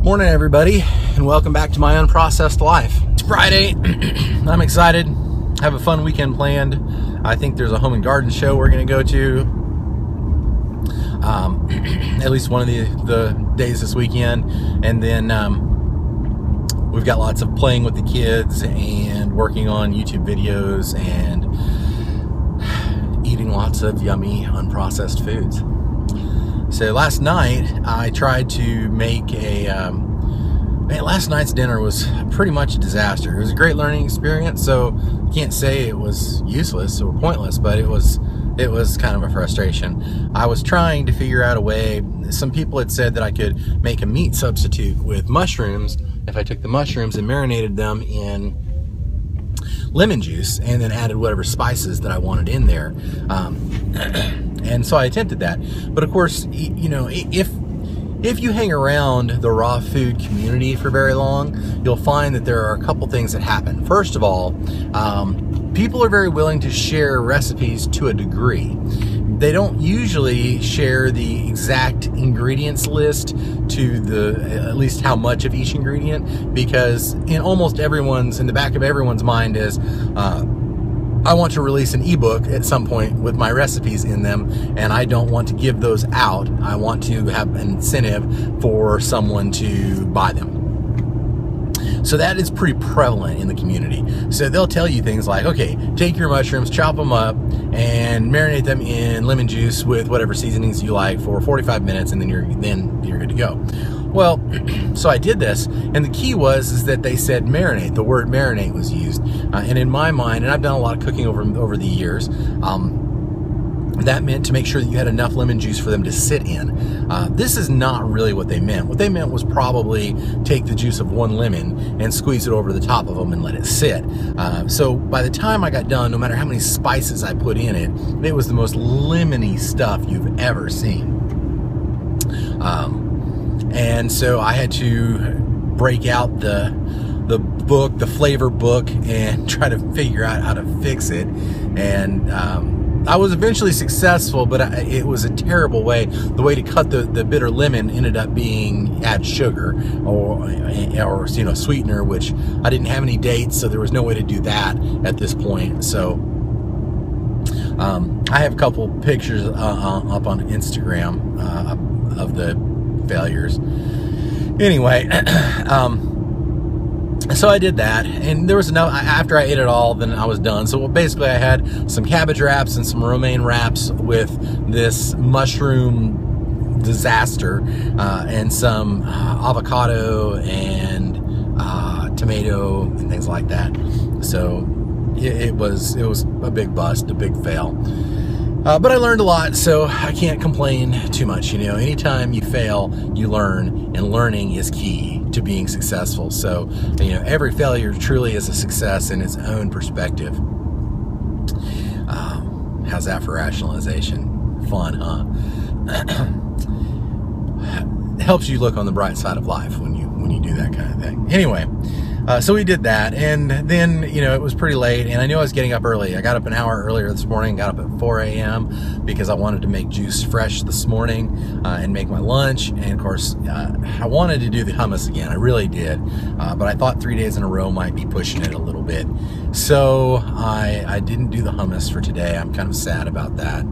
Morning, everybody, and welcome back to my unprocessed life. It's Friday. I'm excited. Have a fun weekend planned. I think there's a home and garden show we're going to go to. At least one of the days this weekend. And then we've got lots of playing with the kids and working on YouTube videos and eating lots of yummy unprocessed foods. So last night I tried to make last night's dinner was pretty much a disaster. It was a great learning experience, so I can't say it was useless or pointless, but it was kind of a frustration. I was trying to figure out a way. Some people had said that I could make a meat substitute with mushrooms if I took the mushrooms and marinated them in lemon juice and then added whatever spices that I wanted in there. And so I attempted that. But of course, you know, if you hang around the raw food community for very long, you'll find that there are a couple things that happen. First of all, people are very willing to share recipes to a degree. They don't usually share the exact ingredients list to at least how much of each ingredient, because in the back of everyone's mind is, I want to release an ebook at some point with my recipes in them, and I don't want to give those out. I want to have an incentive for someone to buy them. So that is pretty prevalent in the community. So they'll tell you things like, okay, take your mushrooms, chop them up, and marinate them in lemon juice with whatever seasonings you like for 45 minutes, and then you're good to go. Well, so I did this, and the key was that they said marinate. The word marinate was used, and in my mind, and I've done a lot of cooking over the years, that meant to make sure that you had enough lemon juice for them to sit in. This is not really what they meant. What they meant was probably take the juice of one lemon and squeeze it over the top of them and let it sit. So by the time I got done, no matter how many spices I put in it, it was the most lemony stuff you've ever seen. And so I had to break out the book, the flavor book, and try to figure out how to fix it. And I was eventually successful, but it was a terrible way. The way to cut the bitter lemon ended up being add sugar or sweetener, which I didn't have any dates, so there was no way to do that at this point. So I have a couple pictures up on Instagram of the failures. Anyway, so I did that, and there was enough. After I ate it all, then I was done. So basically I had some cabbage wraps and some romaine wraps with this mushroom disaster, and some avocado and tomato and things like that. So it was a big bust, a big fail. But I learned a lot, so I can't complain too much. You know, anytime you fail, you learn, and learning is key to being successful. So, you know, every failure truly is a success in its own perspective. How's that for rationalization? Fun, huh? Helps you look on the bright side of life when you do that kind of thing. Anyway. So we did that, and then, you know, it was pretty late, and I knew I was getting up early. I got up an hour earlier this morning, got up at 4 a.m. because I wanted to make juice fresh this morning and make my lunch. And of course, I wanted to do the hummus again. I really did, but I thought 3 days in a row might be pushing it a little bit. So I didn't do the hummus for today. I'm kind of sad about that.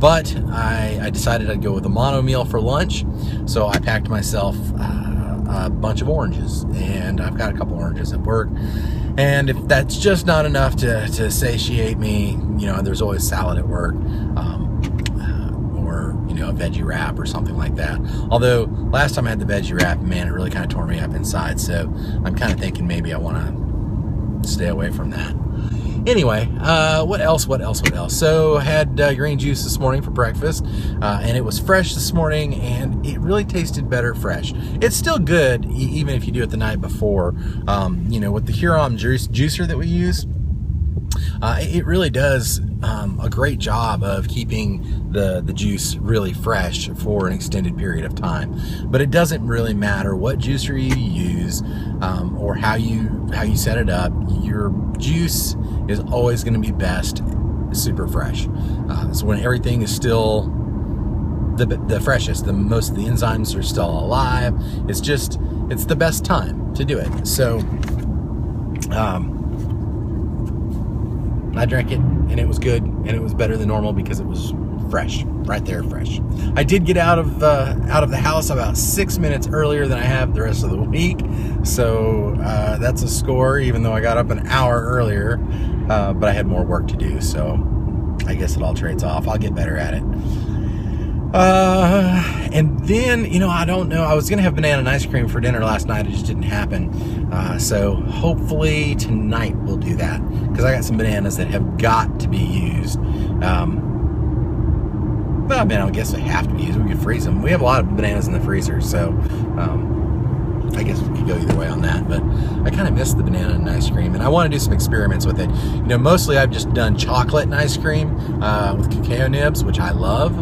But I decided I'd go with a mono meal for lunch, so I packed myself a bunch of oranges, and I've got a couple oranges at work. And if that's just not enough to satiate me, you know, there's always salad at work, or, you know, a veggie wrap or something like that. Although last time I had the veggie wrap, man, it really kind of tore me up inside. So I'm kind of thinking maybe I want to stay away from that. Anyway, what else? So I had green juice this morning for breakfast, and it was fresh this morning, and it really tasted better fresh. It's still good, even if you do it the night before. You know, with the Huron juicer that we use, it really does a great job of keeping the juice really fresh for an extended period of time. But it doesn't really matter what juicer you use or how you set it up. Your juice is always going to be best super fresh. So when everything is still the freshest. Most of the enzymes are still alive. It's the best time to do it. So I drank it, and it was good, and it was better than normal because it was fresh, right there, fresh. I did get out of the house about 6 minutes earlier than I have the rest of the week, so that's a score, even though I got up an hour earlier, but I had more work to do, so I guess it all trades off. I'll get better at it. And then, I don't know, I was gonna have banana and ice cream for dinner last night. It just didn't happen. So hopefully tonight we'll do that, because I got some bananas that have got to be used. Well, I guess they have to be used. We could freeze them. We have a lot of bananas in the freezer, so I guess we could go either way on that. But I kind of miss the banana and ice cream, and I want to do some experiments with it. Mostly I've just done chocolate and ice cream with cacao nibs, which I love.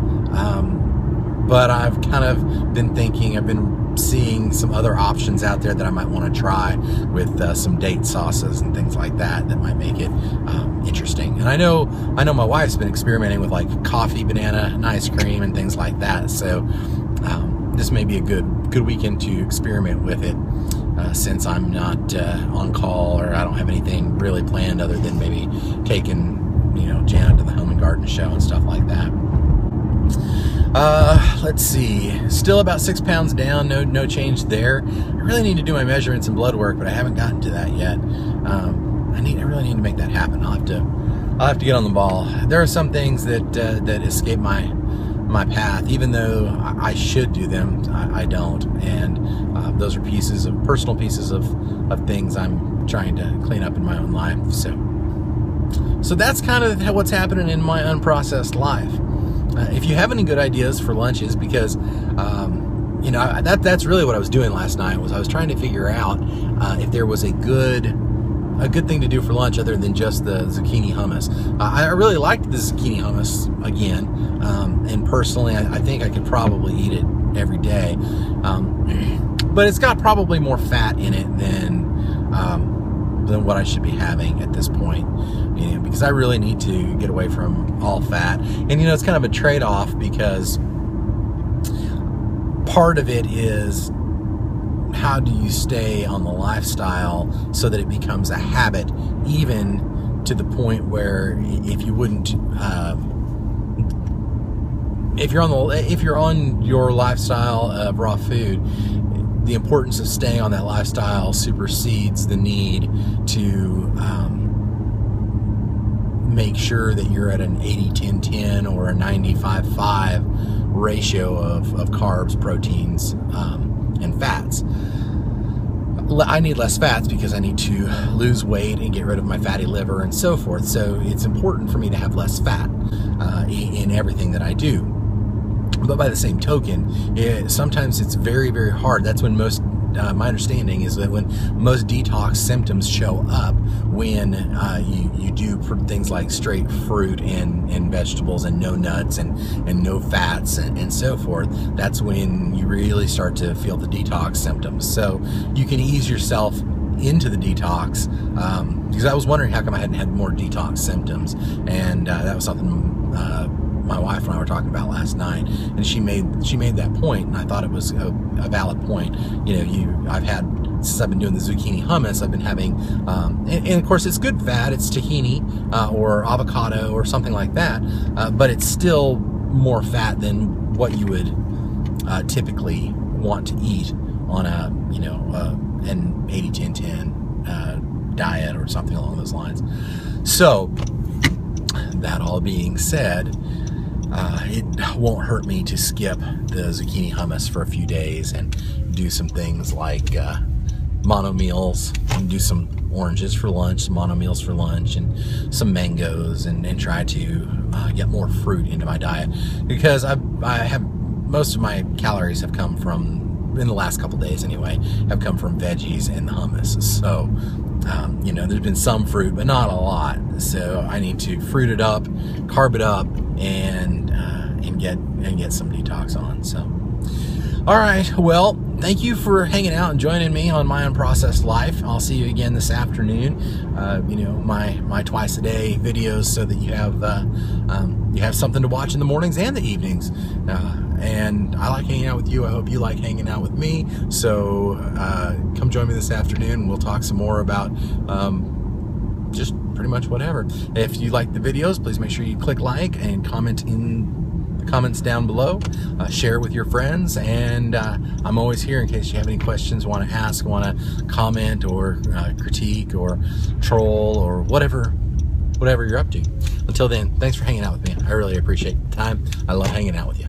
But I've kind of been thinking, I've been seeing some other options out there that I might want to try with some date sauces and things like that might make it interesting. And I know my wife's been experimenting with like coffee, banana, and ice cream and things like that. So this may be a good weekend to experiment with it, since I'm not on call, or I don't have anything really planned other than maybe taking Janet to the home and garden show and stuff like that. Let's see, still about 6 pounds down, no change there. I really need to do my measurements and blood work, but I haven't gotten to that yet. I really need to make that happen. I'll have to get on the ball. There are some things that escape my path, even though I should do them, I don't. And those are personal pieces of things I'm trying to clean up in my own life. So that's kind of what's happening in my unprocessed life. If you have any good ideas for lunches, because that's really what I was doing last night, was I was trying to figure out if there was a good thing to do for lunch other than just the zucchini hummus. I really liked the zucchini hummus again, and personally I think I could probably eat it every day, but it's got probably more fat in it than what I should be having at this point, because I really need to get away from all fat. And it's kind of a trade-off, because part of it is, how do you stay on the lifestyle so that it becomes a habit, even to the point where if you're on your lifestyle of raw food, the importance of staying on that lifestyle supersedes the need to make sure that you're at an 80-10-10 or a 95-5 ratio of carbs, proteins, and fats. I need less fats because I need to lose weight and get rid of my fatty liver and so forth. So it's important for me to have less fat in everything that I do. But by the same token, sometimes it's very, very hard. That's when my understanding is that when most detox symptoms show up, when you do things like straight fruit and vegetables and no nuts and no fats and so forth, that's when you really start to feel the detox symptoms. So you can ease yourself into the detox, because I was wondering how come I hadn't had more detox symptoms, and that was something my wife and I were talking about last night, and she made that point, and I thought it was a valid point. Since I've been doing the zucchini hummus, I've been having, and of course it's good fat, it's tahini or avocado or something like that, but it's still more fat than what you would typically want to eat on an 80-10-10 diet or something along those lines. So that all being said, it won't hurt me to skip the zucchini hummus for a few days and do some things like mono meals, and do some oranges for lunch, some mono meals for lunch, and some mangoes, and try to get more fruit into my diet, because I have most of my calories have come from, in the last couple days anyway, have come from veggies and the hummus. So there's been some fruit, but not a lot. So I need to fruit it up, carb it up, and get some detox on. So, all right. Well, thank you for hanging out and joining me on my unprocessed life. I'll see you again this afternoon. My twice a day videos, so that you have something to watch in the mornings and the evenings. And I like hanging out with you. I hope you like hanging out with me. So come join me this afternoon. We'll talk some more about just pretty much whatever. If you like the videos, please make sure you click like and comment in the comments down below. Share with your friends, and I'm always here in case you have any questions, want to ask, want to comment or critique or troll or whatever you're up to. Until then, thanks for hanging out with me. I really appreciate the time. I love hanging out with you.